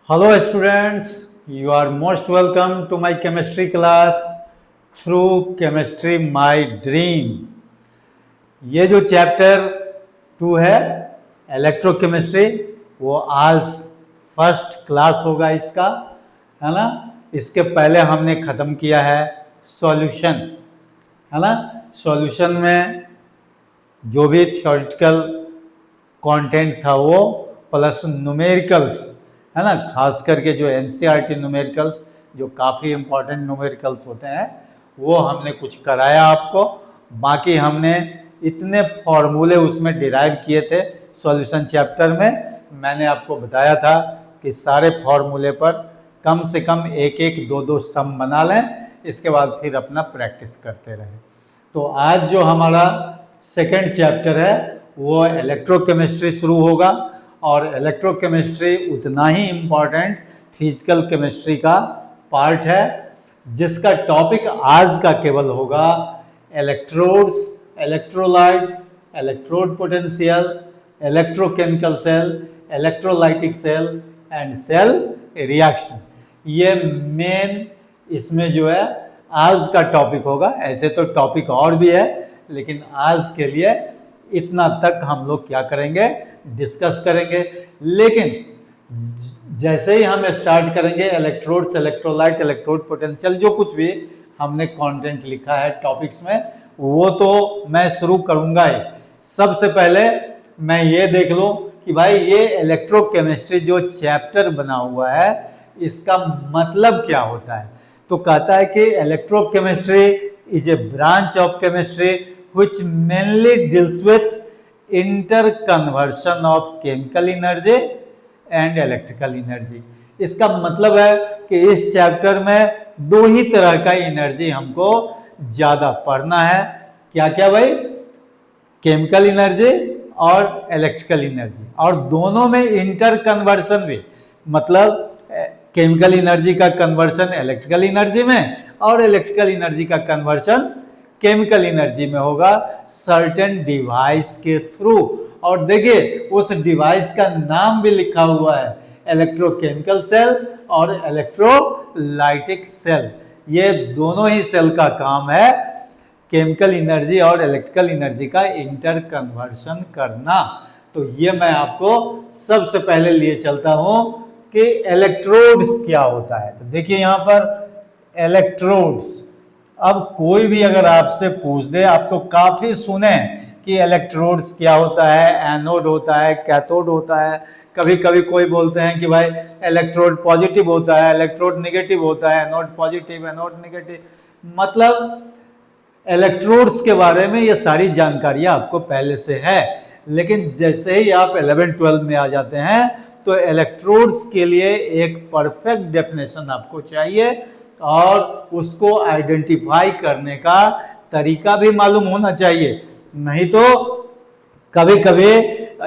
Hello students, you are most welcome to my chemistry class through Chemistry My Dream। ये जो chapter 2 है electrochemistry, वो आज first class होगा इसका, है ना। इसके पहले हमने ख़त्म किया है सॉल्यूशन, है ना। सॉल्यूशन में जो भी थ्योरेटिकल कंटेंट था वो प्लस न्यूमेरिकल्स, है ना। खास करके जो एनसीईआरटी न्यूमेरिकल्स जो काफ़ी इम्पोर्टेंट न्यूमेरिकल्स होते हैं वो हमने कुछ कराया आपको। बाकी हमने इतने फॉर्मूले उसमें डिराइव किए थे सॉल्यूशन चैप्टर में। मैंने आपको बताया था कि सारे फॉर्मूले पर कम से कम एक एक दो दो सम बना लें, इसके बाद फिर अपना प्रैक्टिस करते रहें। तो आज जो हमारा सेकेंड चैप्टर है वो इलेक्ट्रोकेमिस्ट्री शुरू होगा, और इलेक्ट्रोकेमिस्ट्री उतना ही इम्पॉर्टेंट फिजिकल केमिस्ट्री का पार्ट है, जिसका टॉपिक आज का केवल होगा electrodes, electrolytes, electrode potential, electrochemical cell, electrolytic cell and cell reaction. ये मेन इसमें जो है आज का टॉपिक होगा। ऐसे तो टॉपिक और भी है, लेकिन आज के लिए इतना तक हम लोग क्या करेंगे, डिस्कस करेंगे। लेकिन जैसे ही हम स्टार्ट करेंगे इलेक्ट्रोड्स, इलेक्ट्रोलाइट, इलेक्ट्रोड पोटेंशियल, जो कुछ भी हमने कंटेंट लिखा है टॉपिक्स में, वो तो मैं शुरू करूंगा ही। सबसे पहले मैं ये देख लूं कि भाई ये इलेक्ट्रोकेमिस्ट्री जो चैप्टर बना हुआ है इसका मतलब क्या होता है। तो कहता है कि electrochemistry is a branch of chemistry which mainly deals with interconversion of chemical energy and electrical energy। इसका मतलब है कि इस चैप्टर में दो ही तरह का एनर्जी हमको ज्यादा पढ़ना है। क्या क्या भाई? केमिकल एनर्जी और इलेक्ट्रिकल एनर्जी, और दोनों में इंटर कन्वर्सन भी, मतलब केमिकल एनर्जी का कन्वर्सन इलेक्ट्रिकल एनर्जी में और इलेक्ट्रिकल एनर्जी का कन्वर्सन केमिकल एनर्जी में होगा सर्टेन डिवाइस के थ्रू। और देखिए उस डिवाइस का नाम भी लिखा हुआ है, इलेक्ट्रोकेमिकल सेल और इलेक्ट्रोलाइटिक सेल। ये दोनों ही सेल का काम है केमिकल एनर्जी और इलेक्ट्रिकल एनर्जी का इंटर कन्वर्शन करना। तो ये मैं आपको सबसे पहले लिए चलता हूं कि इलेक्ट्रोड्स क्या होता है। तो देखिए यहां पर इलेक्ट्रोड्स, अब कोई भी अगर आपसे पूछ दे, आप तो काफी सुने कि इलेक्ट्रोड्स क्या होता है, एनोड होता है, कैथोड होता है। कभी कभी कोई बोलते हैं कि भाई इलेक्ट्रोड पॉजिटिव होता है, इलेक्ट्रोड नेगेटिव होता है, एनोड पॉजिटिव, एनोड नेगेटिव। मतलब इलेक्ट्रोड्स के बारे में ये सारी जानकारियां आपको पहले से है, लेकिन जैसे ही आप 11-12 में आ जाते हैं तो इलेक्ट्रोड्स के लिए एक परफेक्ट डेफिनेशन आपको चाहिए, और उसको आइडेंटिफाई करने का तरीका भी मालूम होना चाहिए। नहीं तो कभी कभी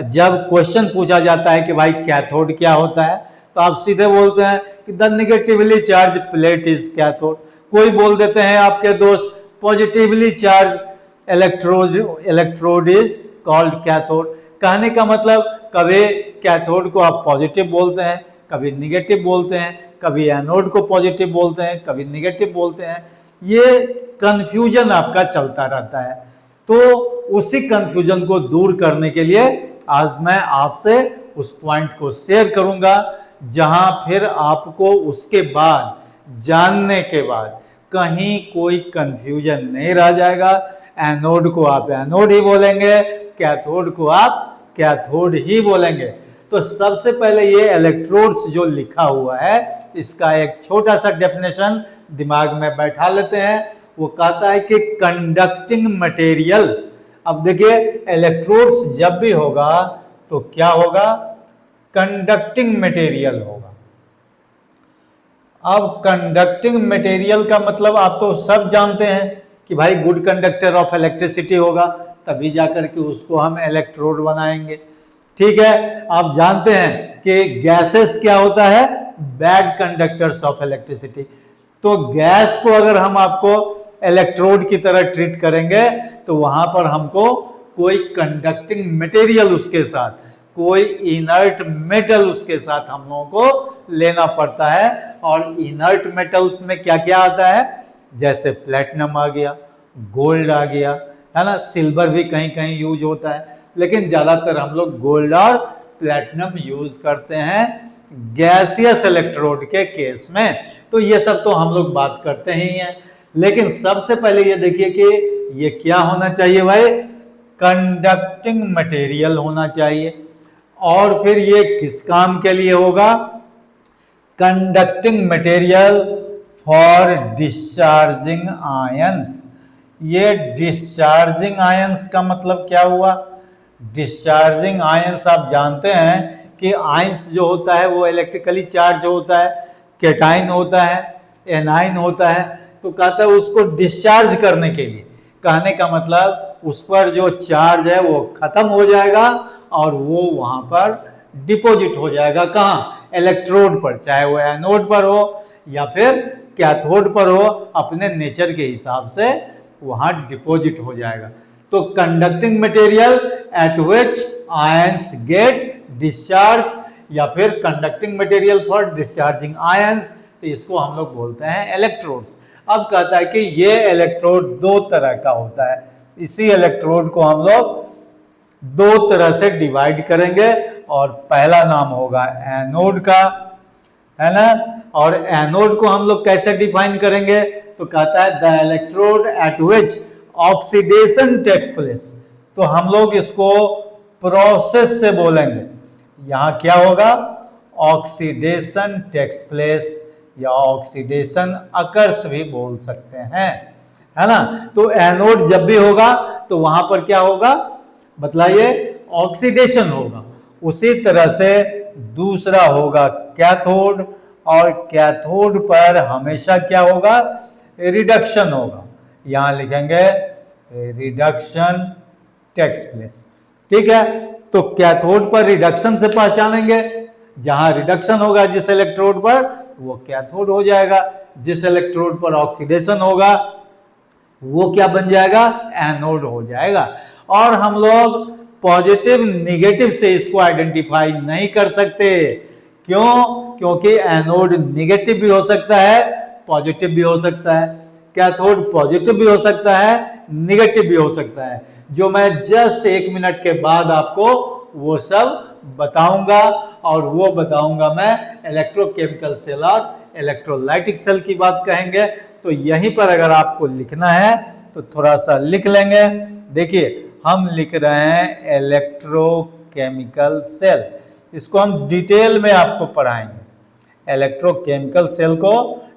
जब क्वेश्चन पूछा जाता है कि भाई कैथोड क्या होता है, तो आप सीधे बोलते हैं कि the negatively charge plate is cathode. कोई बोल देते हैं आपके दोस्त positively charge electrode is called cathode. कहने का मतलब कभी कैथोड को आप पॉजिटिव बोलते हैं, कभी निगेटिव बोलते हैं, कभी एनोड को पॉजिटिव बोलते हैं, कभी निगेटिव बोलते हैं। ये कंफ्यूजन आपका चलता रहता है। तो उसी कंफ्यूजन को दूर करने के लिए आज मैं आपसे उस पॉइंट को शेयर करूंगा, जहां फिर आपको उसके बाद जानने के बाद कहीं कोई कंफ्यूजन नहीं रह जाएगा। एनोड को आप एनोड ही बोलेंगे, कैथोड को आप कैथोड ही बोलेंगे। तो सबसे पहले ये इलेक्ट्रोड्स जो लिखा हुआ है इसका एक छोटा सा डेफिनेशन दिमाग में बैठा लेते हैं। वो कहता है कि कंडक्टिंग मटेरियल। अब देखिए इलेक्ट्रोड्स जब भी होगा तो क्या होगा, कंडक्टिंग मटेरियल होगा। अब कंडक्टिंग मटेरियल का मतलब आप तो सब जानते हैं कि भाई गुड कंडक्टर ऑफ इलेक्ट्रिसिटी होगा, तभी जाकर के उसको हम इलेक्ट्रोड बनाएंगे। ठीक है, आप जानते हैं कि गैसेस क्या होता है, बैड कंडक्टर्स ऑफ इलेक्ट्रिसिटी। तो गैस को अगर हम आपको इलेक्ट्रोड की तरह ट्रीट करेंगे तो वहां पर हमको कोई कंडक्टिंग मटेरियल उसके साथ, कोई इनर्ट मेटल उसके साथ हम लोगों को लेना पड़ता है। और इनर्ट मेटल्स में क्या क्या आता है, जैसे प्लेटिनम आ गया, गोल्ड आ गया, है ना, सिल्वर भी कहीं कहीं यूज होता है, लेकिन ज्यादातर हम लोग गोल्ड और प्लेटिनम यूज करते हैं गैसियस इलेक्ट्रोड के केस में। तो ये सब तो हम लोग बात करते ही हैं, लेकिन सबसे पहले ये देखिए कि ये क्या होना चाहिए भाई, कंडक्टिंग मटेरियल होना चाहिए। और फिर ये किस काम के लिए होगा, conducting material for discharging ions. ये डिस्चार्जिंग आयंस का मतलब क्या हुआ, डिस्चार्जिंग आयंस आप जानते हैं कि आयंस जो होता है वो इलेक्ट्रिकली चार्ज होता है, कैटाइन होता है, एनाइन होता है। तो कहता है उसको डिस्चार्ज करने के लिए, कहने का मतलब उस पर जो चार्ज है वो खत्म हो जाएगा और वो वहां पर डिपॉजिट हो जाएगा, कहाँ, इलेक्ट्रोड पर, चाहे वो एनोड पर हो या फिर कैथोड पर हो, अपने नेचर के हिसाब से वहां डिपॉजिट हो जाएगा। तो conducting material at which ions get discharge, या फिर conducting material for discharging ions, तो इसको हम लोग बोलते हैं इलेक्ट्रोड्स। अब कहता है कि ये इलेक्ट्रोड दो तरह का होता है, इसी इलेक्ट्रोड को हम लोग दो तरह से डिवाइड करेंगे, और पहला नाम होगा एनोड का, है ना। और एनोड को हम लोग कैसे डिफाइन करेंगे, तो कहता है the electrode at which oxidation takes place. तो हम लोग इसको प्रोसेस से बोलेंगे, यहां क्या होगा, ऑक्सीडेशन टेक्स प्लेस या ऑक्सीडेशन अकर्स भी बोल सकते हैं, है ना। तो एनोड जब भी होगा तो वहां पर क्या होगा, बतलाइए, ऑक्सीडेशन होगा। उसी तरह से दूसरा होगा कैथोड, और कैथोड पर हमेशा क्या होगा, रिडक्शन होगा। यहां लिखेंगे रिडक्शन टेक्स प्लेस, ठीक है। तो कैथोड पर रिडक्शन से पहचानेंगे, जहां रिडक्शन होगा जिस इलेक्ट्रोड पर वो कैथोड हो जाएगा, जिस इलेक्ट्रोड पर ऑक्सीडेशन होगा वो क्या बन जाएगा, एनोड हो जाएगा। और हम लोग पॉजिटिव निगेटिव से इसको आइडेंटिफाई नहीं कर सकते, क्यों, क्योंकि एनोड निगेटिव भी हो सकता है, पॉजिटिव भी हो सकता है, कैथोड पॉजिटिव भी हो सकता है, निगेटिव भी हो सकता है, जो मैं जस्ट 1 मिनट के बाद आपको वो सब बताऊंगा। और वो बताऊंगा मैं इलेक्ट्रोकेमिकल सेल और इलेक्ट्रोलाइटिक सेल की बात कहेंगे। तो यहीं पर अगर आपको लिखना है तो थोड़ा सा लिख लेंगे। देखिए हम लिख रहे हैं इलेक्ट्रोकेमिकल सेल, इसको हम डिटेल में आपको पढ़ाएंगे, इलेक्ट्रोकेमिकल सेल को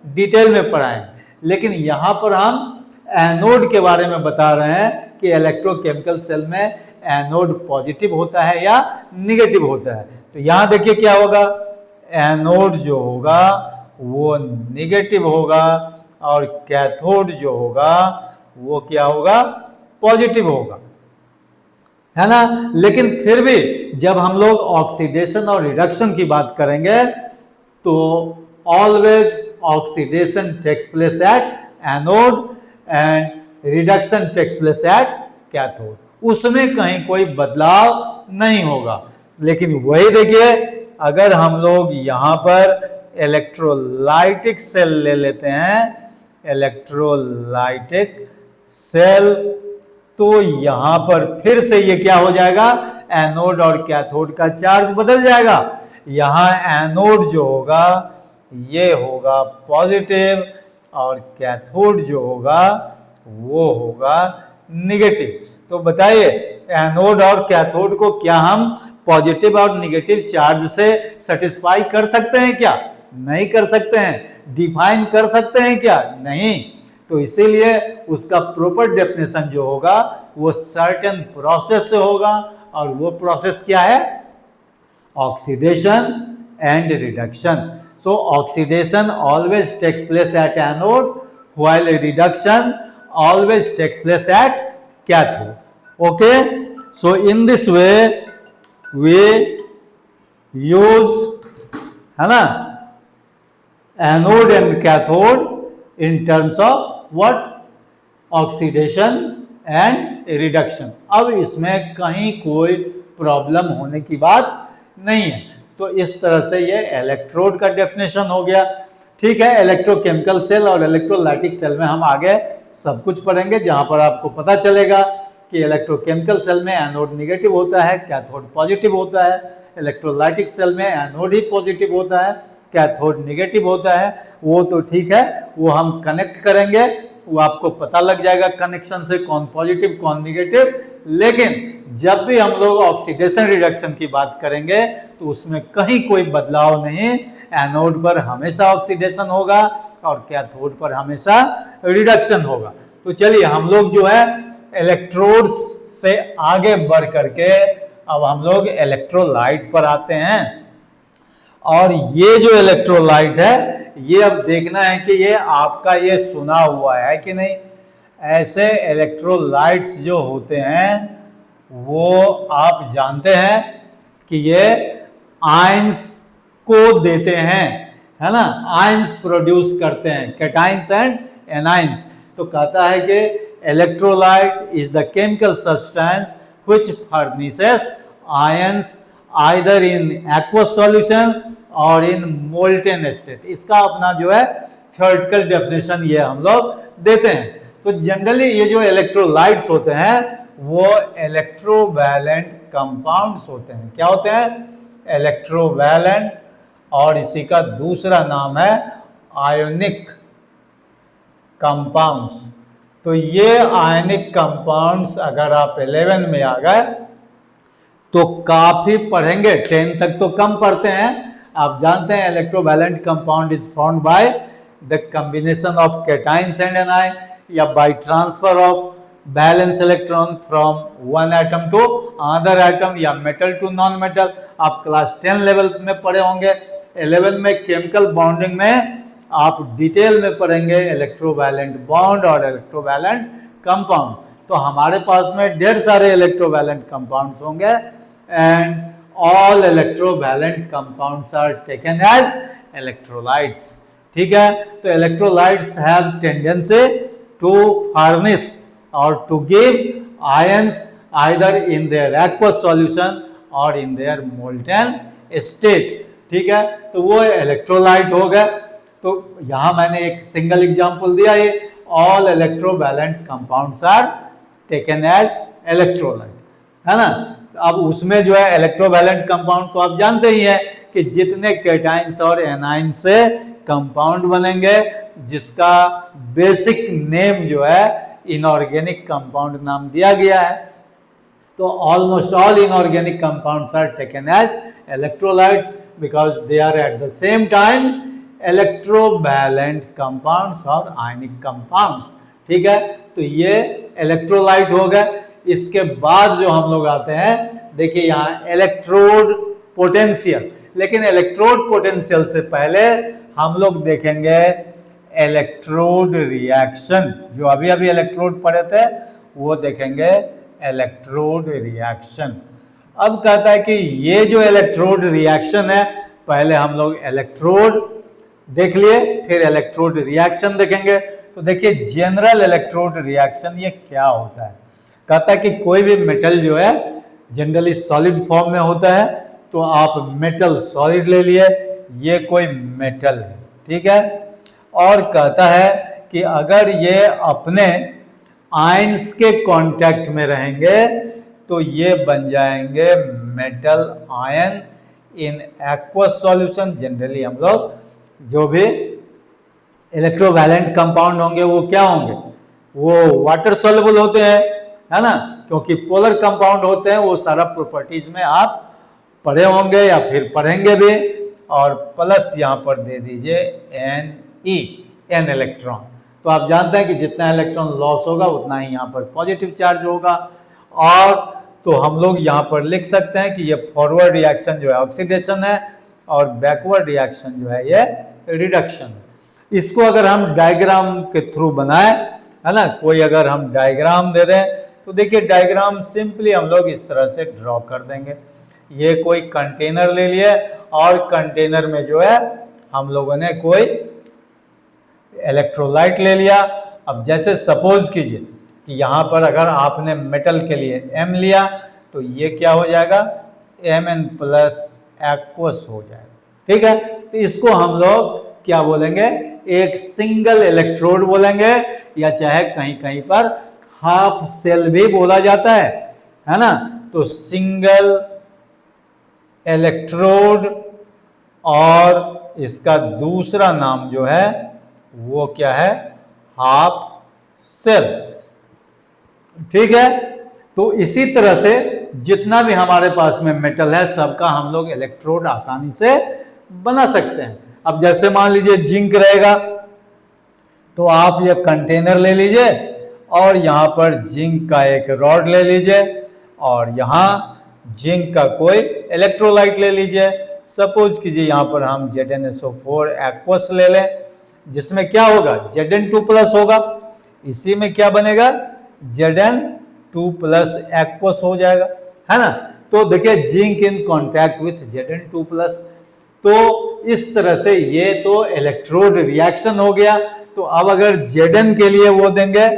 डिटेल में पढ़ाएंगे, लेकिन यहां पर हम एनोड के बारे में बता रहे हैं कि इलेक्ट्रोकेमिकल सेल में एनोड पॉजिटिव होता है या निगेटिव होता है। तो यहां देखिए क्या होगा, एनोड जो होगा वो निगेटिव होगा और कैथोड जो होगा वो क्या होगा, पॉजिटिव होगा, है ना। लेकिन फिर भी जब हम लोग ऑक्सीडेशन और रिडक्शन की बात करेंगे तो always oxidation takes place at anode and reduction takes place at cathode, उसमें कहीं कोई बदलाव नहीं होगा। लेकिन वही देखिए, अगर हम लोग यहां पर इलेक्ट्रोलाइटिक सेल ले लेते हैं, इलेक्ट्रोलाइटिक सेल, तो यहां पर फिर से ये क्या हो जाएगा, एनोड और कैथोड का चार्ज बदल जाएगा। यहां एनोड जो होगा ये होगा पॉजिटिव और कैथोड जो होगा वो होगा निगेटिव। तो बताइए एनोड और कैथोड को क्या हम पॉजिटिव और निगेटिव चार्ज से सेटिस्फाई कर सकते हैं क्या, नहीं कर सकते हैं। डिफाइन कर सकते हैं क्या, नहीं। तो इसीलिए उसका प्रॉपर डेफिनेशन जो होगा वो सर्टेन प्रोसेस से होगा, और वो प्रोसेस क्या है, oxidation and reduction. So oxidation always takes place at anode while reduction always takes place at cathode, okay. So in this way we use, है ना, anode and cathode in terms of what, oxidation and reduction. अब इसमें कहीं कोई problem होने की बात नहीं है। तो इस तरह से ये इलेक्ट्रोड का डेफिनेशन हो गया। ठीक है, इलेक्ट्रोकेमिकल सेल और इलेक्ट्रोलाइटिक सेल में हम आगे सब कुछ पढ़ेंगे, जहां पर आपको पता चलेगा कि इलेक्ट्रोकेमिकल सेल में एनोड निगेटिव होता है, कैथोड पॉजिटिव होता है। इलेक्ट्रोलाइटिक सेल में एनोड ही पॉजिटिव होता है, कैथोड निगेटिव होता है। वो तो ठीक है, वो हम कनेक्ट करेंगे, वो आपको पता लग जाएगा कनेक्शन से कौन पॉजिटिव कौन निगेटिव। लेकिन जब भी हम लोग ऑक्सीडेशन रिडक्शन की बात करेंगे तो उसमें कहीं कोई बदलाव नहीं, एनोड पर हमेशा ऑक्सीडेशन होगा और कैथोड पर हमेशा रिडक्शन होगा। तो चलिए हम लोग जो है इलेक्ट्रोड्स से आगे बढ़ करके अब हम लोग इलेक्ट्रोलाइट पर आते हैं। और ये जो इलेक्ट्रोलाइट है, ये अब देखना है कि ये आपका ये सुना हुआ है कि नहीं। ऐसे इलेक्ट्रोलाइट्स जो होते हैं वो आप जानते हैं कि ये आयंस को देते हैं, है ना, आयंस प्रोड्यूस करते हैं, कैटाइंस एंड एनाइंस। तो कहता है कि electrolyte is the chemical substance which furnishes ions either in aqueous solution और इन मोल्टेन स्टेट। इसका अपना जो है थ्योरेटिकल डेफिनेशन ये हम लोग देते हैं। तो जनरली ये जो इलेक्ट्रोलाइट्स होते हैं वो इलेक्ट्रोवैलेंट कंपाउंड्स होते हैं। क्या होते हैं? इलेक्ट्रोवैलेंट, और इसी का दूसरा नाम है आयोनिक कंपाउंड्स। तो ये आयनिक कंपाउंड्स अगर आप 11 में आ गए तो काफी पढ़ेंगे, 10 तक तो कम पढ़ते हैं। आप जानते हैं electrovalent compound is formed by the combination of cations and anion या by transfer of valence electron from one atom to other atom या मेटल टू नॉन मेटल। आप क्लास 10 लेवल में पढ़े होंगे। 11 में केमिकल बॉन्डिंग में आप डिटेल में पढ़ेंगे इलेक्ट्रोवैलेंट बॉन्ड और इलेक्ट्रोवैलेंट कंपाउंड। तो हमारे पास में ढेर सारे इलेक्ट्रोवैलेंट कंपाउंड्स होंगे and all electrovalent compounds are taken as electrolytes. ठीक है, तो electrolytes have tendency to furnish or to give ions either in their aqueous solution or in their molten state। ठीक है, तो वो इलेक्ट्रोलाइट हो गए। तो यहां मैंने एक सिंगल एग्जांपल दिया, ये all electrovalent compounds are taken as electrolyte, है ना। अब उसमें जो है इलेक्ट्रोवैलेंट कंपाउंड तो आप जानते ही हैं कि जितने कैटाइंस और एनाइन से कंपाउंड बनेंगे जिसका बेसिक नेम जो है इनऑर्गेनिक कंपाउंड नाम दिया गया है। तो almost all inorganic compounds are taken as electrolytes because they are at the same time electrovalent compounds और आयनिक कंपाउंड्स। ठीक है, तो ये इलेक्ट्रोलाइट हो गए। इसके बाद जो हम लोग आते हैं, देखिए यहाँ इलेक्ट्रोड पोटेंशियल। लेकिन इलेक्ट्रोड पोटेंशियल से पहले हम लोग देखेंगे इलेक्ट्रोड रिएक्शन। जो अभी अभी इलेक्ट्रोड पढ़े थे वो देखेंगे इलेक्ट्रोड रिएक्शन। अब कहता है कि ये जो इलेक्ट्रोड रिएक्शन है, पहले हम लोग इलेक्ट्रोड देख लिए फिर इलेक्ट्रोड रिएक्शन देखेंगे। तो देखिए जनरल इलेक्ट्रोड रिएक्शन ये क्या होता है। कहता है कि कोई भी मेटल जो है जनरली सॉलिड फॉर्म में होता है, तो आप मेटल सॉलिड ले लिए, ये कोई मेटल है। ठीक है, और कहता है कि अगर ये अपने आयंस के कांटेक्ट में रहेंगे तो ये बन जाएंगे metal ion in aqueous solution. Generally हम लोग जो भी इलेक्ट्रोवैलेंट कंपाउंड होंगे वो क्या होंगे, वो वाटर सॉल्युबल होते हैं, है ना, क्योंकि पोलर कंपाउंड होते हैं। वो सारा प्रॉपर्टीज में आप पढ़े होंगे या फिर पढ़ेंगे भी। और प्लस यहाँ पर दे दीजिए एन इलेक्ट्रॉन। तो आप जानते हैं कि जितना इलेक्ट्रॉन लॉस होगा उतना ही यहाँ पर पॉजिटिव चार्ज होगा। और तो हम लोग यहाँ पर लिख सकते हैं कि ये फॉरवर्ड रिएक्शन जो है ऑक्सीडेशन है और बैकवर्ड रिएक्शन जो है ये रिडक्शन है। इसको अगर हम डायग्राम के थ्रू बनाएं, है ना, कोई अगर हम डायग्राम दे दें तो देखिए डायग्राम सिंपली हम लोग इस तरह से ड्रॉ कर देंगे। ये कोई कंटेनर ले लिए और कंटेनर में जो है हम लोगों ने कोई इलेक्ट्रोलाइट ले लिया। अब जैसे सपोज कीजिए कि यहाँ पर अगर आपने मेटल के लिए M लिया तो ये क्या हो जाएगा, Mn प्लस एक्वस हो जाएगा। ठीक है, तो इसको हम लोग क्या बोलेंगे, एक सिंगल इलेक्ट्रोड बोलेंगे, या चाहे कहीं कहीं पर हाफ सेल भी बोला जाता है ना। तो सिंगल इलेक्ट्रोड और इसका दूसरा नाम जो है वो क्या है, हाफ सेल। ठीक है, तो इसी तरह से जितना भी हमारे पास में मेटल है सबका हम लोग इलेक्ट्रोड आसानी से बना सकते हैं। अब जैसे मान लीजिए जिंक रहेगा, तो आप ये कंटेनर ले लीजिए और यहाँ पर जिंक का एक रॉड ले लीजिए और यहाँ जिंक का कोई इलेक्ट्रोलाइट ले लीजिए। सपोज कीजिए यहाँ पर हम ZnSO4 एक्वस ले लें, जिसमें क्या होगा, Zn2+ होगा। इसी में क्या बनेगा, Zn2+ एक्वस हो जाएगा, है ना। तो देखिए zinc in contact with Zn2+, तो इस तरह से ये तो इलेक्ट्रोड रिएक्शन हो गया। तो अब अगर Zn के लिए वो देंगे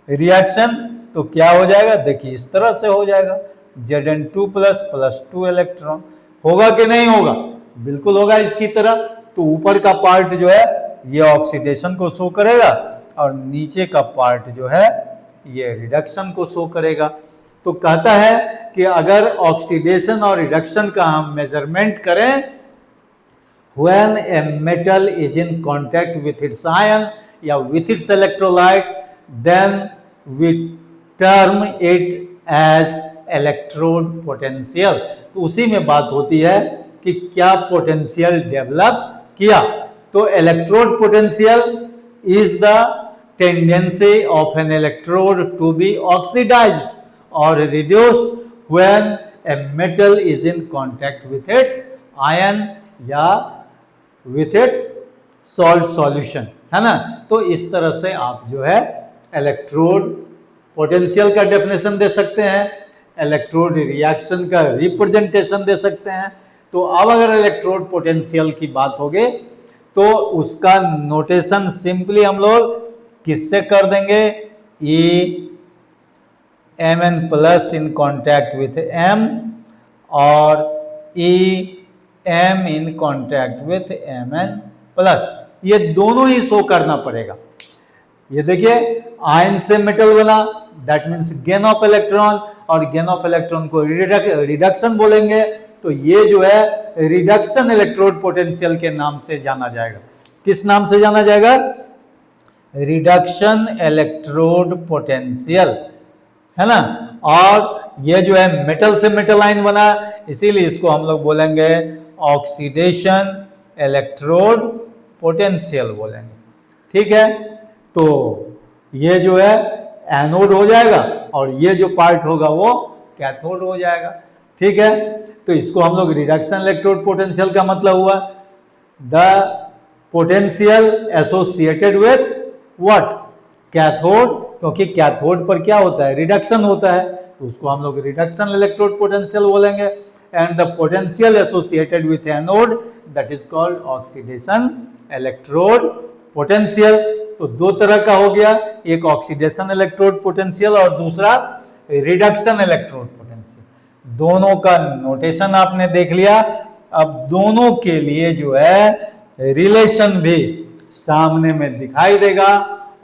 रिएक्शन तो क्या हो जाएगा, देखिए इस तरह से हो जाएगा, Zn2+ + 2 इलेक्ट्रॉन। होगा कि नहीं होगा, बिल्कुल होगा इसकी तरह। तो ऊपर का पार्ट जो है ये ऑक्सीडेशन को शो करेगा और नीचे का पार्ट जो है ये रिडक्शन को शो करेगा। तो कहता है कि अगर ऑक्सीडेशन और रिडक्शन का हम मेजरमेंट करें when a metal is in contact with its ion या with its electrolyte, then we term it as electrode potential। तो उसी में बात होती है कि क्या पोटेंशियल डेवलप किया। तो electrode potential is the tendency of an electrode to be oxidised और reduced when a metal is in contact with its ion या विथ इट्स सॉल्ट सॉल्यूशन, है ना। तो इस तरह से आप जो है इलेक्ट्रोड पोटेंशियल का डेफिनेशन दे सकते हैं, इलेक्ट्रोड रिएक्शन का रिप्रेजेंटेशन दे सकते हैं। तो अब अगर इलेक्ट्रोड पोटेंशियल की बात होगी तो उसका नोटेशन सिंपली हम लोग किससे कर देंगे, E Mn+ in contact with M और E M in contact with Mn+, ये दोनों ही शो करना पड़ेगा। ये देखिए आयन से मेटल बना, that means gain of electron, और गेन ऑफ इलेक्ट्रॉन को रिडक्शन बोलेंगे। तो ये जो है रिडक्शन इलेक्ट्रोड पोटेंशियल के नाम से जाना जाएगा। किस नाम से जाना जाएगा, रिडक्शन इलेक्ट्रोड पोटेंशियल, है ना। और ये जो है मेटल से मेटल आयन बना, इसीलिए इसको हम लोग बोलेंगे ऑक्सीडेशन इलेक्ट्रोड पोटेंशियल बोलेंगे। ठीक है, तो ये जो है एनोड हो जाएगा और ये जो पार्ट होगा वो कैथोड हो जाएगा। ठीक है, तो इसको हम लोग रिडक्शन इलेक्ट्रोड पोटेंशियल का मतलब हुआ the potential associated with what, cathode, क्योंकि कैथोड पर क्या होता है, रिडक्शन होता है, तो उसको हम लोग रिडक्शन इलेक्ट्रोड पोटेंशियल बोलेंगे। And the potential associated with anode that is called oxidation electrode potential. तो दो तरह का हो गया, एक ऑक्सीडेशन इलेक्ट्रोड पोटेंशियल और दूसरा रिडक्शन इलेक्ट्रोड पोटेंशियल। दोनों का नोटेशन आपने देख लिया। अब दोनों के लिए जो है रिलेशन भी सामने में दिखाई देगा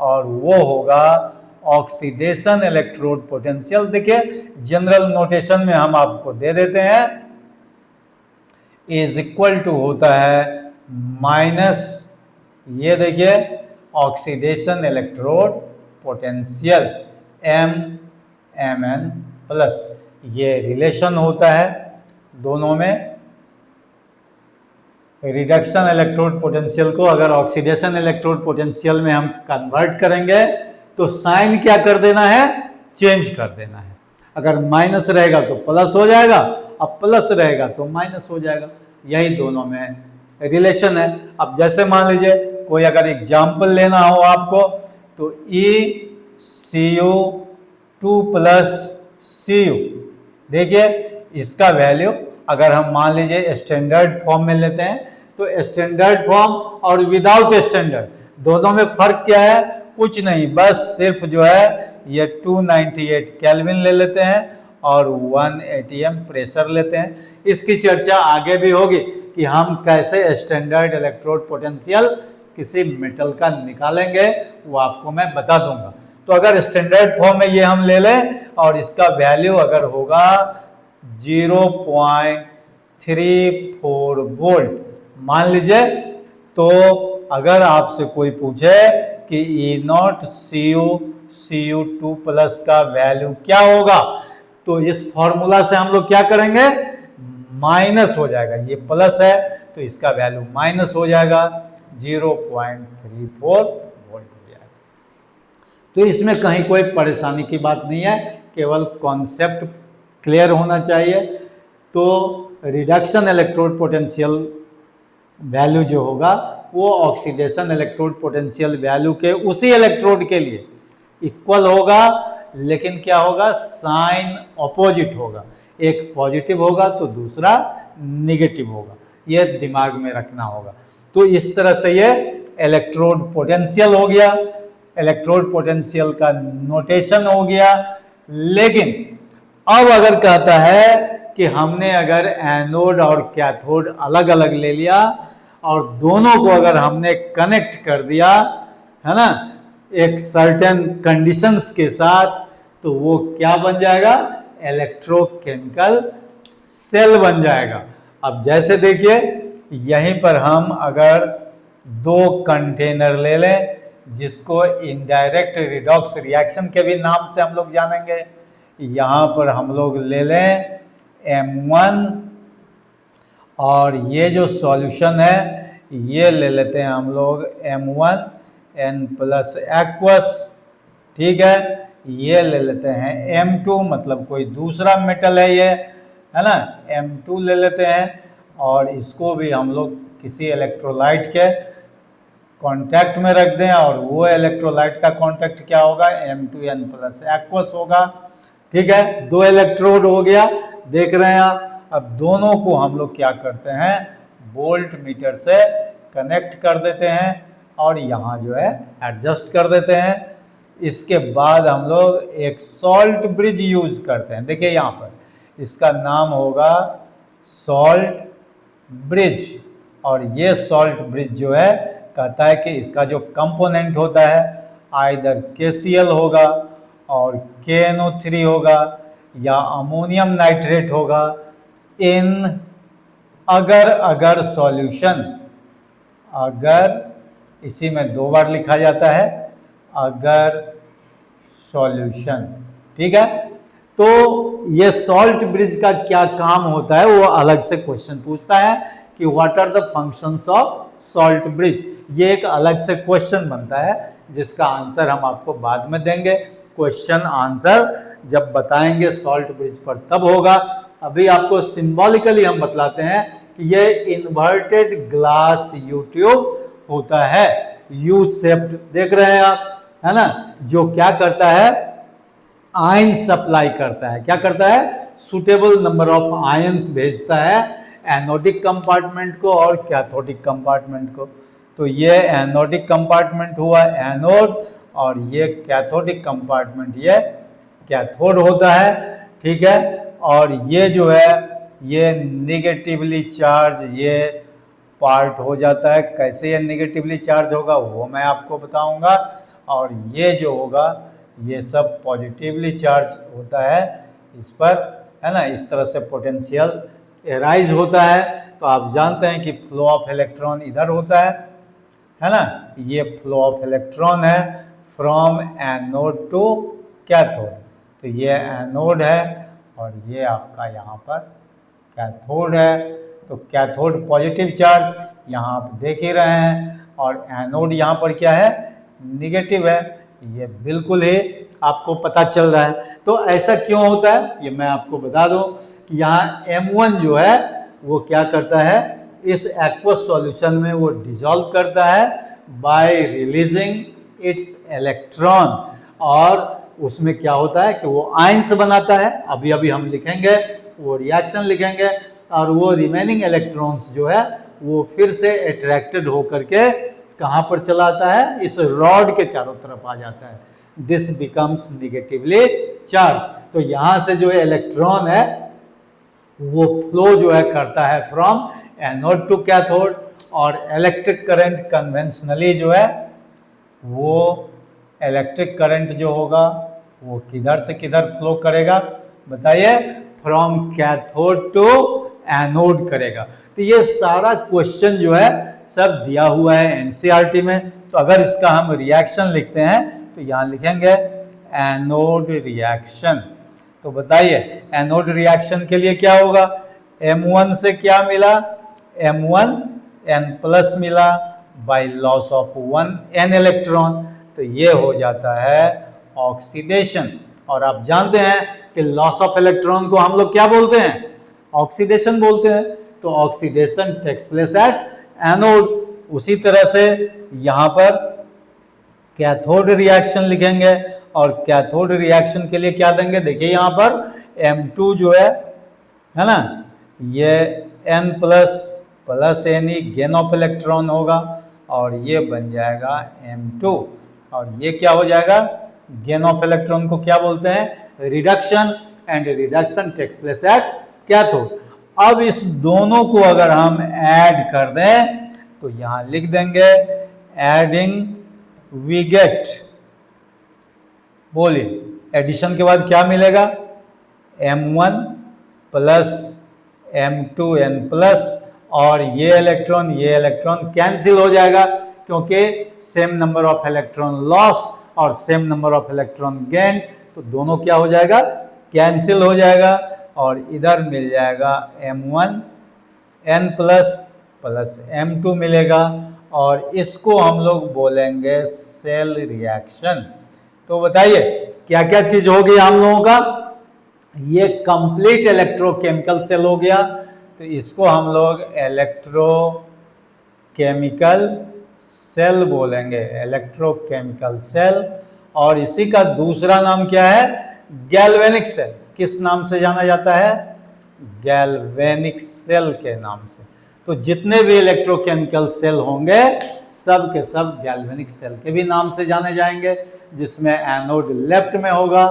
और वो होगा ऑक्सीडेशन इलेक्ट्रोड पोटेंशियल। देखिए जनरल नोटेशन में हम आपको दे देते हैं, इज इक्वल टू होता है माइनस, ये देखिए ऑक्सीडेशन इलेक्ट्रोड पोटेंशियल Mn+, ये रिलेशन होता है दोनों में। रिडक्शन इलेक्ट्रोड पोटेंशियल को अगर ऑक्सीडेशन इलेक्ट्रोड पोटेंशियल में हम कन्वर्ट करेंगे तो साइन क्या कर देना है, चेंज कर देना है। अगर माइनस रहेगा तो प्लस हो जाएगा, अब प्लस रहेगा तो माइनस हो जाएगा, यही दोनों में रिलेशन है। अब जैसे मान लीजिए कोई अगर एग्जाम्पल लेना हो आपको तो ECU2+Cu, देखिए इसका वैल्यू अगर हम मान लीजिए स्टैंडर्ड फॉर्म में लेते हैं तो स्टैंडर्ड फॉर्म और विदाउट स्टैंडर्ड दोनों में फर्क क्या है, कुछ नहीं, बस सिर्फ जो है ये 298 केल्विन ले लेते हैं और 1 atm प्रेशर लेते हैं। इसकी चर्चा आगे भी होगी कि हम कैसे स्टैंडर्ड इलेक्ट्रोड पोटेंशियल किसी मेटल का निकालेंगे, वो आपको मैं बता दूंगा। तो अगर स्टैंडर्ड फॉर्म में ये हम ले लें और इसका वैल्यू अगर होगा 0.34 वोल्ट मान लीजिए, तो अगर आपसे कोई पूछे कि E0 Cu2 प्लस का वैल्यू क्या होगा, तो इस फॉर्मूला से हम लोग क्या करेंगे, माइनस हो जाएगा। ये प्लस है तो इसका वैल्यू माइनस हो जाएगा, 0.34 वोल्ट हो जाएगा। तो इसमें कहीं कोई परेशानी की बात नहीं है, केवल कॉन्सेप्ट क्लियर होना चाहिए। तो रिडक्शन इलेक्ट्रोड पोटेंशियल वैल्यू जो होगा वो ऑक्सीडेशन इलेक्ट्रोड पोटेंशियल वैल्यू के उसी इलेक्ट्रोड के लिए इक्वल होगा, लेकिन क्या होगा, साइन ऑपोजिट होगा। एक पॉजिटिव होगा तो दूसरा निगेटिव होगा, ये दिमाग में रखना होगा। तो इस तरह से ये इलेक्ट्रोड पोटेंशियल हो गया, इलेक्ट्रोड पोटेंशियल का नोटेशन हो गया। लेकिन अब अगर कहता है कि हमने अगर एनोड और कैथोड अलग अलग ले लिया और दोनों को अगर हमने कनेक्ट कर दिया, है ना, एक सर्टेन कंडीशंस के साथ, तो वो क्या बन जाएगा, इलेक्ट्रोकेमिकल सेल बन जाएगा। अब जैसे देखिए यहीं पर हम अगर दो कंटेनर ले लें, जिसको इनडायरेक्ट रिडॉक्स रिएक्शन के भी नाम से हम लोग जानेंगे, यहाँ पर हम लोग ले लें M1 और ये जो सॉल्यूशन है ये ले लेते हैं हम लोग M1 N प्लस एक्वस, ठीक है। ये ले लेते हैं M2, मतलब कोई दूसरा मेटल है ये, है ना, M2 ले लेते हैं और इसको भी हम लोग किसी इलेक्ट्रोलाइट के कांटेक्ट में रख दें और वो इलेक्ट्रोलाइट का कांटेक्ट क्या होगा, M2N प्लस एक्वस होगा, ठीक है। दो इलेक्ट्रोड हो गया, देख रहे हैं आप। अब दोनों को हम लोग क्या करते हैं, वोल्ट मीटर से कनेक्ट कर देते हैं और यहाँ जो है एडजस्ट कर देते हैं। इसके बाद हम लोग एक सॉल्ट ब्रिज यूज करते हैं। देखिए यहाँ पर इसका नाम होगा सॉल्ट ब्रिज, और ये सॉल्ट ब्रिज जो है कहता है कि इसका जो कंपोनेंट होता है आइदर KCl होगा और KNO3 होगा या अमोनियम नाइट्रेट होगा। इन अगर सॉल्यूशन, अगर इसी में दो बार लिखा जाता है, अगर सॉल्यूशन, ठीक है। तो ये सॉल्ट ब्रिज का क्या काम होता है, वो अलग से क्वेश्चन पूछता है कि what are the functions of salt bridge. ये एक अलग से क्वेश्चन बनता है जिसका आंसर हम आपको बाद में देंगे। क्वेश्चन आंसर जब बताएंगे सॉल्ट ब्रिज पर तब होगा। अभी आपको सिंबॉलिकली हम बतलाते हैं कि ये इन्वर्टेड ग्लास ट्यूब होता है, यू शेप्ड, देख रहे हैं आप, है ना, जो क्या करता है, आयन सप्लाई करता है। क्या करता है, सुटेबल नंबर ऑफ आयंस भेजता है एनोडिक कंपार्टमेंट को और कैथोडिक कंपार्टमेंट को। तो ये एनोडिक कंपार्टमेंट हुआ एनोड और ये कैथोडिक कंपार्टमेंट ये कैथोड होता है, ठीक है। और ये जो है ये निगेटिवली चार्ज ये पार्ट हो जाता है। कैसे ये निगेटिवली चार्ज होगा वो मैं आपको बताऊंगा। और ये जो होगा ये सब पॉजिटिवली चार्ज होता है इस पर, है ना। इस तरह से पोटेंशियल एराइज होता है। तो आप जानते हैं कि फ्लो ऑफ इलेक्ट्रॉन इधर होता है ना। ये फ्लो ऑफ इलेक्ट्रॉन है फ्रॉम एनोड टू कैथोड। तो ये एनोड है और ये आपका यहाँ पर कैथोड है। तो कैथोड पॉजिटिव चार्ज यहाँ आप देख ही रहे हैं और एनोड यहाँ पर क्या है, निगेटिव है। ये बिल्कुल ही आपको पता चल रहा है। तो ऐसा क्यों होता है ये मैं आपको बता दूं कि यहाँ M1 जो है वो क्या करता है, इस एक्वस सॉल्यूशन में वो डिसॉल्व करता है बाय रिलीजिंग इट्स इलेक्ट्रॉन, और उसमें क्या होता है कि वो आयंस बनाता है। अभी अभी हम लिखेंगे, वो रिएक्शन लिखेंगे, और वो रिमेनिंग इलेक्ट्रॉन्स जो है वो फिर से अट्रैक्टेड होकर के कहाँ पर चला आता है, इस रॉड के चारों तरफ आ जाता है। This becomes negatively charge. तो यहां से जो इलेक्ट्रॉन है वो फ्लो जो है करता है फ्रॉम एनोड टू कैथोड, और इलेक्ट्रिक करंट कन्वेंशनली जो है वो इलेक्ट्रिक करंट जो होगा वो किधर से किधर फ्लो करेगा बताइए, फ्रॉम कैथोड टू एनोड करेगा। तो ये सारा क्वेश्चन जो है सब दिया हुआ है एनसीईआरटी में। तो अगर इसका हम रिएक्शन लिखते हैं तो यहां लिखेंगे एनोड रिएक्शन। तो बताइए एनोड रिएक्शन के लिए क्या होगा, M1 से क्या मिला, M1 N+ मिला by loss of 1 N electron, तो ये हो जाता है ऑक्सीडेशन। और आप जानते हैं कि लॉस ऑफ इलेक्ट्रॉन को हम लोग क्या बोलते हैं, ऑक्सीडेशन बोलते हैं। तो oxidation takes place at anode. उसी तरह से यहां पर कैथोड रिएक्शन लिखेंगे, और कैथोड रिएक्शन के लिए क्या देंगे, देखिए यहां पर M2 जो है ना, ये N+ plus Ne gain of electron होगा, और ये बन जाएगा M2, और ये क्या हो जाएगा, गेन ऑफ इलेक्ट्रॉन को क्या बोलते हैं, reduction, and reduction takes place at cathode. अब इस दोनों को अगर हम ऐड कर दें तो यहां लिख देंगे एडिंग वी गेट, बोलिए एडिशन के बाद क्या मिलेगा, M1 प्लस M2 N+, और ये इलेक्ट्रॉन कैंसिल हो जाएगा, क्योंकि same number of electron loss और same number of electron gain, तो दोनों क्या हो जाएगा, कैंसिल हो जाएगा, और इधर मिल जाएगा M1 N+ प्लस M2 मिलेगा, और इसको हम लोग बोलेंगे सेल रिएक्शन। तो बताइए क्या क्या चीज हो गई हम लोगों का, ये कंप्लीट इलेक्ट्रोकेमिकल सेल हो गया, तो इसको हम लोग इलेक्ट्रोकेमिकल सेल बोलेंगे, इलेक्ट्रोकेमिकल सेल। और इसी का दूसरा नाम क्या है, गैल्वेनिक सेल। किस नाम से जाना जाता है, गैल्वेनिक सेल के नाम से। तो जितने भी इलेक्ट्रोकेमिकल सेल होंगे सब के सब गैल्वेनिक सेल के भी नाम से जाने जाएंगे, जिसमें एनोड लेफ्ट में होगा,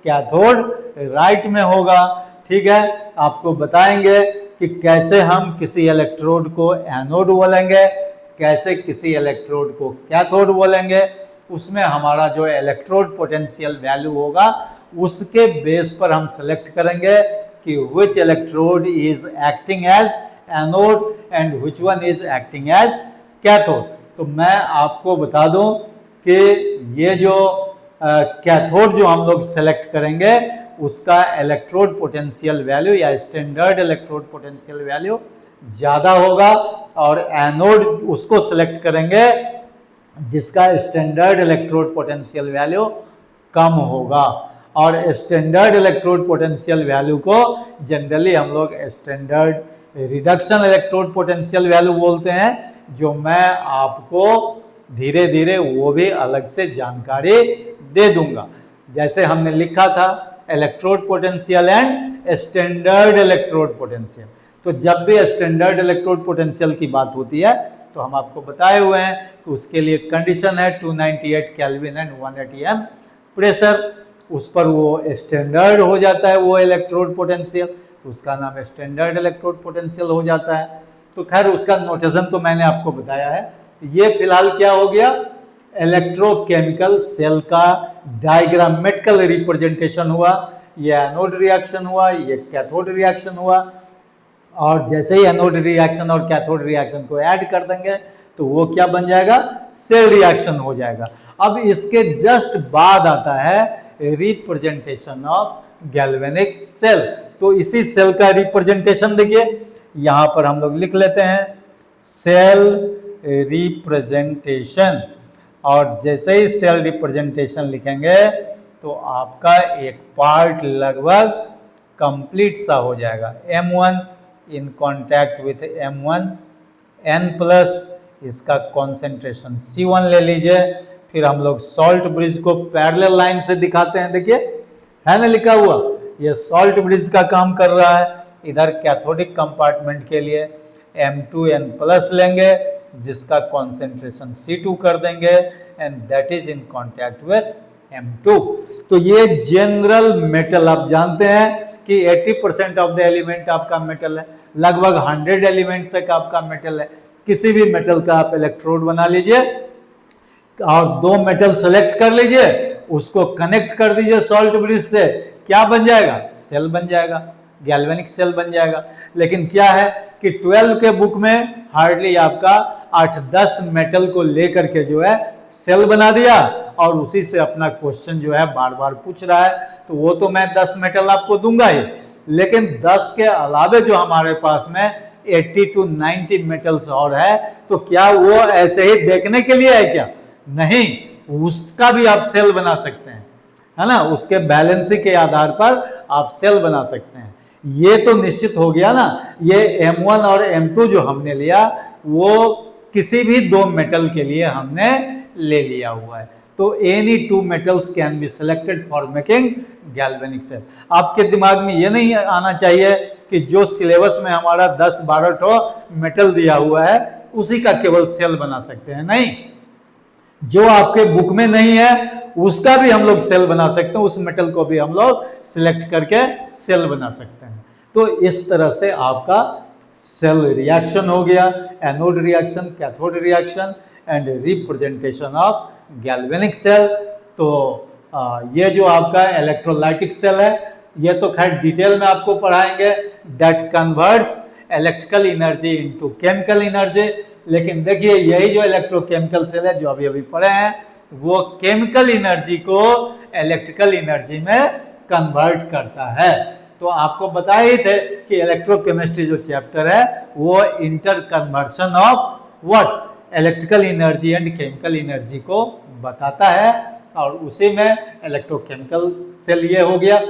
कैथोड राइट में होगा। ठीक है, आपको बताएंगे कि कैसे हम किसी इलेक्ट्रोड को एनोड बोलेंगे, कैसे किसी इलेक्ट्रोड को कैथोड बोलेंगे। उसमें हमारा जो इलेक्ट्रोड पोटेंशियल वैल्यू होगा उसके बेस पर हम सेलेक्ट करेंगे कि which electrode is acting as anode and which one is acting as cathode. तो मैं आपको बता दूं कि ये जो कैथोड जो हम लोग सेलेक्ट करेंगे उसका इलेक्ट्रोड पोटेंशियल वैल्यू या स्टैंडर्ड इलेक्ट्रोड पोटेंशियल वैल्यू ज़्यादा होगा, और एनोड उसको सेलेक्ट करेंगे जिसका स्टैंडर्ड इलेक्ट्रोड पोटेंशियल वैल्यू कम होगा। और स्टैंडर्ड इलेक्ट्रोड पोटेंशियल वैल्यू को जनरली हम लोग standard reduction electrode potential value बोलते हैं, जो मैं आपको धीरे धीरे वो भी अलग से जानकारी दे दूंगा। जैसे हमने लिखा था electrode potential and standard electrode potential, तो जब भी स्टैंडर्ड इलेक्ट्रोड पोटेंशियल की बात होती है तो हम आपको बताए हुए हैं कि उसके लिए कंडीशन है 298 केल्विन एंड 180 एम प्रेशर, उस पर वो स्टैंडर्ड हो जाता है वो इलेक्ट्रोड पोटेंशियल, तो उसका नाम स्टैंडर्ड इलेक्ट्रोड पोटेंशियल हो जाता है। तो खैर उसका नोटेशन तो मैंने आपको बताया है। ये फिलहाल क्या हो गया, इलेक्ट्रोकेमिकल सेल का डायग्रामेटिकल रिप्रेजेंटेशन हुआ। ये एनोड रिएक्शन हुआ, ये कैथोड रिएक्शन हुआ, और जैसे ही एनोड रिएक्शन और कैथोड रिएक्शन को ऐड कर देंगे तो वो क्या बन जाएगा, सेल रिएक्शन हो जाएगा। अब इसके जस्ट बाद आता है रिप्रेजेंटेशन ऑफ गैल्वेनिक सेल। तो इसी सेल का रिप्रेजेंटेशन देखिए यहां पर हम लोग लिख लेते हैं सेल रिप्रेजेंटेशन, और जैसे ही सेल रिप्रेजेंटेशन लिखेंगे तो आपका एक पार्ट लगभग कंप्लीट सा हो जाएगा। M1 in contact with M1 N+, इसका कॉन्सेंट्रेशन C1 ले लीजिए। फिर हम लोग सॉल्ट ब्रिज को पैरेलल लाइन से दिखाते हैं, देखिए है ना लिखा हुआ, ये सॉल्ट ब्रिज का काम कर रहा है। इधर कैथोडिक कंपार्टमेंट के लिए M2 N+ लेंगे जिसका कॉन्सेंट्रेशन C2 कर देंगे, and that is in contact with M2। तो ये जनरल मेटल, आप जानते हैं कि 80% ऑफ द एलिमेंट आपका मेटल है, लगभग 100 एलिमेंट तक आपका मेटल है। किसी भी मेटल का आप इलेक्ट्रोड बना लीजिए और दो मेटल सेलेक्ट कर लीजिए, उसको कनेक्ट कर दीजिए सॉल्ट ब्रिज से, क्या बन जाएगा? सेल बन जाएगा, गैल्वेनिक सेल बन जाएगा। लेकिन क्या है कि 12 के बुक में हार्डली आपका 8-10 मेटल को लेकर के जो है सेल बना दिया और उसी से अपना क्वेश्चन जो है बार बार पूछ रहा है। तो वो तो मैं 10 मेटल आपको दूंगा ही, लेकिन 10 के अलावे जो हमारे पास में 80 to 90 मेटल्स और है, तो क्या वो ऐसे ही देखने के लिए है क्या? नहीं, उसका भी आप सेल बना सकते हैं, है ना, उसके बैलेंसी के आधार पर आप सेल बना सकते हैं। ये तो निश्चित हो गया ना। ये M1 और M2 जो हमने लिया वो किसी भी दो मेटल के लिए हमने ले लिया हुआ है। तो any two metals can be selected for making galvanic cell. आपके दिमाग में ये नहीं आना चाहिए कि जो सिलेबस में हमारा 10-12 ठो मेटल दिया हुआ है उसी का केवल सेल बना सकते हैं। नहीं, जो आपके बुक में नहीं है उसका भी हम लोग सेल बना सकते हैं, उस मेटल को भी हम लोग सिलेक्ट करके सेल बना सकते हैं। तो इस तरह से आपका सेल रिएक्शन हो गया, anode reaction, cathode reaction and representation of galvanic cell. तो ये जो आपका इलेक्ट्रोलाइटिक सेल है ये तो खैर डिटेल में आपको पढ़ाएंगे, that converts electrical energy into chemical energy. लेकिन देखिए यही जो इलेक्ट्रोकेमिकल सेल है जो अभी अभी पढ़े हैं वो केमिकल एनर्जी को इलेक्ट्रिकल एनर्जी में कन्वर्ट करता है। तो आपको बताए ही थे कि इलेक्ट्रोकेमिस्ट्री जो चैप्टर है वो inter conversion of what electrical energy and chemical energy को बताता है, और उसी में इलेक्ट्रोकेमिकल सेल ये हो गया।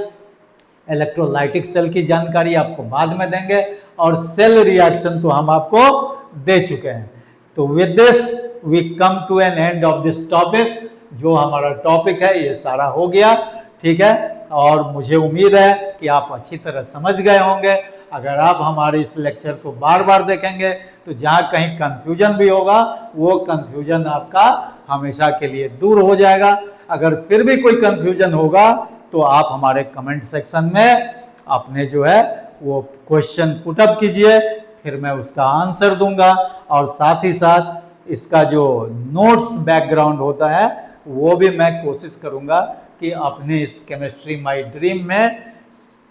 इलेक्ट्रोलाइटिक सेल की जानकारी आपको बाद में देंगे और सेल रिएक्शन तो हम आपको दे चुके हैं। तो with this we come to an end of this topic. जो हमारा टॉपिक है ये सारा हो गया, ठीक है। और मुझे उम्मीद है कि आप अच्छी तरह समझ गए होंगे। अगर आप हमारे इस लेक्चर को बार बार देखेंगे तो जहाँ कहीं कंफ्यूजन भी होगा वो कंफ्यूजन आपका हमेशा के लिए दूर हो जाएगा। अगर फिर भी कोई कंफ्यूजन होगा तो आप हमारे कमेंट सेक्शन में अपने जो है वो क्वेश्चन पुटअप कीजिए, फिर मैं उसका आंसर दूंगा। और साथ ही साथ इसका जो नोट्स बैकग्राउंड होता है वो भी मैं कोशिश करूंगा कि अपने इस केमिस्ट्री माय ड्रीम में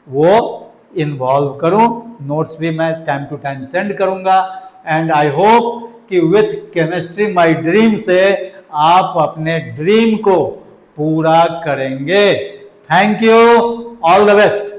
वो इन्वॉल्व करूं। नोट्स भी मैं टाइम टू टाइम सेंड करूंगा। एंड आई होप कि विथ केमिस्ट्री माय ड्रीम से आप अपने ड्रीम को पूरा करेंगे। Thank you, all the best.